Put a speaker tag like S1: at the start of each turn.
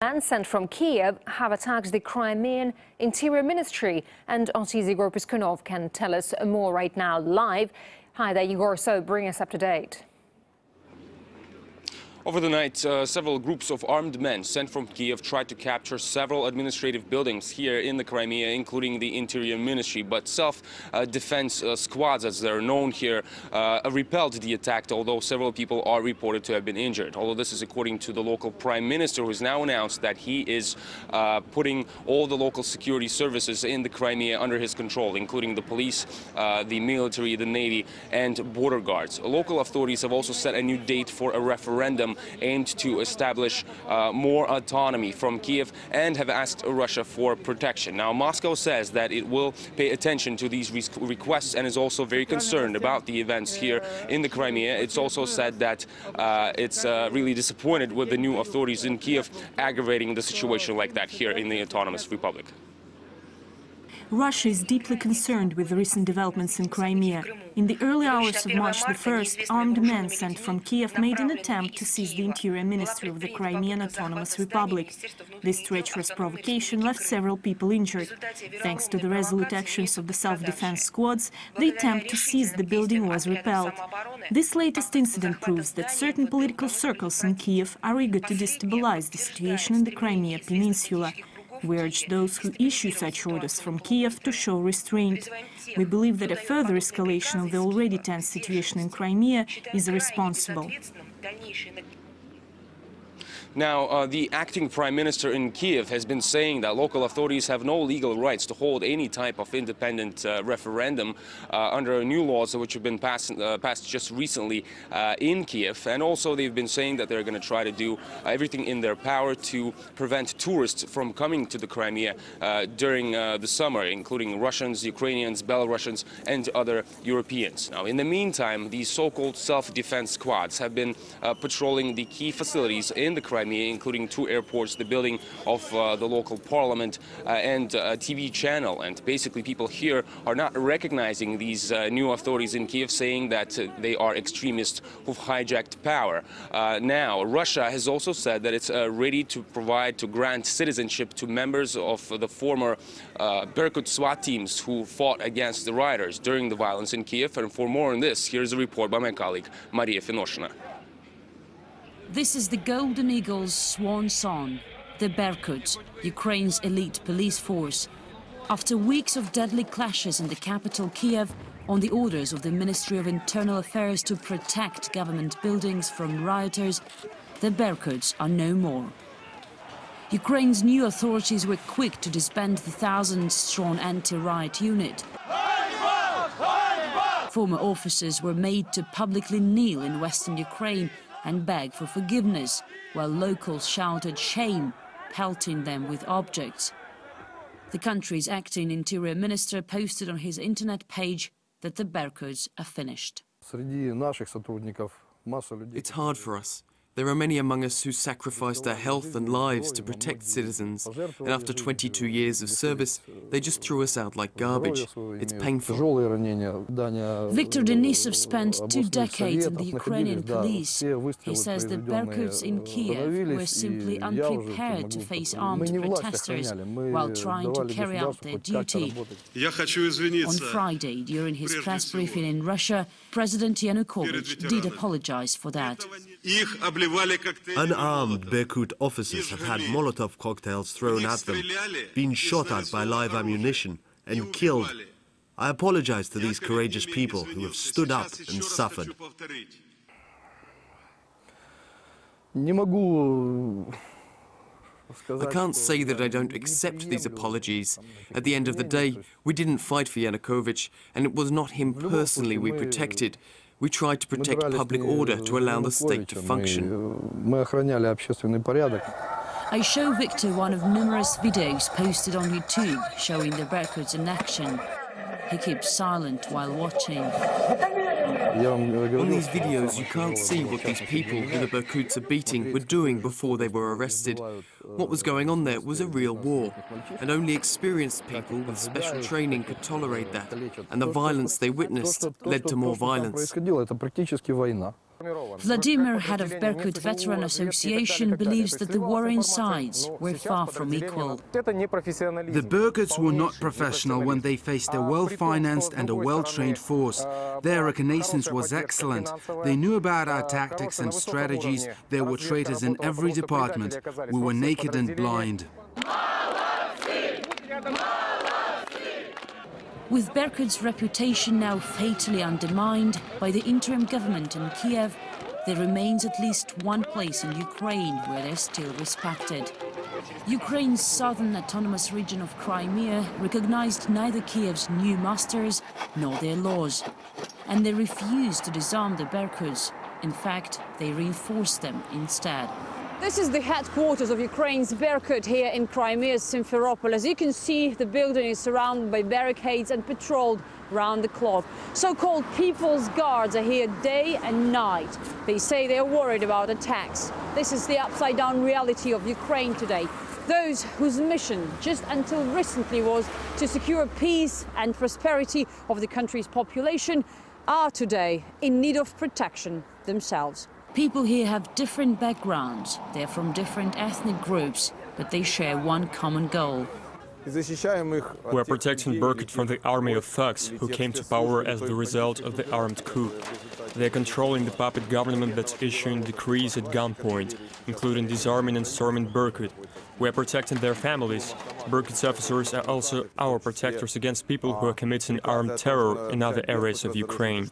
S1: Men sent from Kiev have attacked the Crimean Interior Ministry, and RT's Igor Piskunov can tell us more right now live. Hi there, Igor, so bring us up to date.
S2: Over the night, several groups of armed men sent from Kiev tried to capture several administrative buildings here in the Crimea, including the Interior Ministry. But self-defense squads, as they're known here, repelled the attack, although several people are reported to have been injured. Although this is according to the local prime minister, who has now announced that he is putting all the local security services in the Crimea under his control, including the police, the military, the navy, and border guards. Local authorities have also set a new date for a referendum aimed to establish more autonomy from Kiev, and have asked Russia for protection. Now, Moscow says that it will pay attention to these requests and is also very concerned about the events here in the Crimea. It's also said that it's really disappointed with the new authorities in Kiev aggravating the situation like that here in the Autonomous Republic.
S3: Russia is deeply concerned with the recent developments in Crimea. In the early hours of March the 1st, armed men sent from Kiev made an attempt to seize the Interior Ministry of the Crimean Autonomous Republic. This treacherous provocation left several people injured. Thanks to the resolute actions of the self-defense squads, the attempt to seize the building was repelled. This latest incident proves that certain political circles in Kiev are eager to destabilize the situation in the Crimea peninsula. We urge those who issue such orders from Kiev to show restraint. We believe that a further escalation of the already tense situation in Crimea is irresponsible.
S2: Now, the acting prime minister in Kiev has been saying that local authorities have no legal rights to hold any type of independent referendum under new laws which have been passed just recently in Kiev. And also they've been saying that they're going to try to do everything in their power to prevent tourists from coming to the Crimea during the summer, including Russians, Ukrainians, Belarusians, and other Europeans. Now, in the meantime, these so-called self-defense squads have been patrolling the key facilities in the Crimea, including two airports, the building of the local parliament, and a TV channel. And basically people here are not recognizing these new authorities in Kiev, saying that they are extremists who've hijacked power. Now, Russia has also said that it's ready to grant citizenship to members of the former Berkut SWAT teams who fought against the rioters during the violence in Kiev. And for more on this, here's a report by my colleague Maria Finoshina.
S4: This is the Golden Eagle's swan song, the Berkut, Ukraine's elite police force. After weeks of deadly clashes in the capital Kiev, on the orders of the Ministry of Internal Affairs to protect government buildings from rioters, the Berkuts are no more. Ukraine's new authorities were quick to disband the 1,000-strong anti-riot unit. Former officers were made to publicly kneel in western Ukraine and beg for forgiveness, while locals shouted shame, pelting them with objects. The country's acting interior minister posted on his internet page that the Berkuts are finished.
S5: It's hard for us. There are many among us who sacrificed their health and lives to protect citizens, and after 22 years of service, they just threw us out like garbage. It's painful.
S4: Viktor Denisov spent 2 decades in the Ukrainian police. He says the Berkuts in Kiev were simply unprepared to face armed protesters while trying to carry out their duty. On Friday, during his press briefing in Russia, President Yanukovych did apologize for that.
S6: Unarmed Berkut officers have had Molotov cocktails thrown at them, been shot at by live ammunition, and killed. I apologize to these courageous people who have stood up and suffered.
S5: I can't say that I don't accept these apologies. At the end of the day, we didn't fight for Yanukovych, and it was not him personally we protected. We tried to protect public order to allow the state to function.
S4: I show Victor one of numerous videos posted on YouTube showing the Berkuts in action. He keeps silent while watching.
S5: On these videos, you can't see what these people who the Berkuts are beating were doing before they were arrested. What was going on there was a real war, and only experienced people with special training could tolerate that, and the violence they witnessed led to more violence.
S4: Vladimir, head of Berkut Veteran Association, believes that the warring sides were far from equal.
S7: The Berkuts were not professional when they faced a well-financed and a well-trained force. Their reconnaissance was excellent. They knew about our tactics and strategies. There were traitors in every department. We were naked and blind.
S4: With Berkut's reputation now fatally undermined by the interim government in Kiev, there remains at least one place in Ukraine where they're still respected. Ukraine's southern autonomous region of Crimea recognized neither Kiev's new masters nor their laws, and they refused to disarm the Berkuts. In fact, they reinforced them instead.
S8: This is the headquarters of Ukraine's Berkut here in Crimea's Simferopol. As you can see, the building is surrounded by barricades and patrolled round the clock. So-called People's Guards are here day and night. They say they are worried about attacks. This is the upside-down reality of Ukraine today. Those whose mission just until recently was to secure peace and prosperity of the country's population are today in need of protection themselves.
S4: People here have different backgrounds. They're from different ethnic groups, but they share one common goal.
S9: We are protecting Berkut from the army of thugs who came to power as the result of the armed coup. They are controlling the puppet government that's issuing decrees at gunpoint, including disarming and storming Berkut. We are protecting their families. Berkut's officers are also our protectors against people who are committing armed terror in other areas of Ukraine.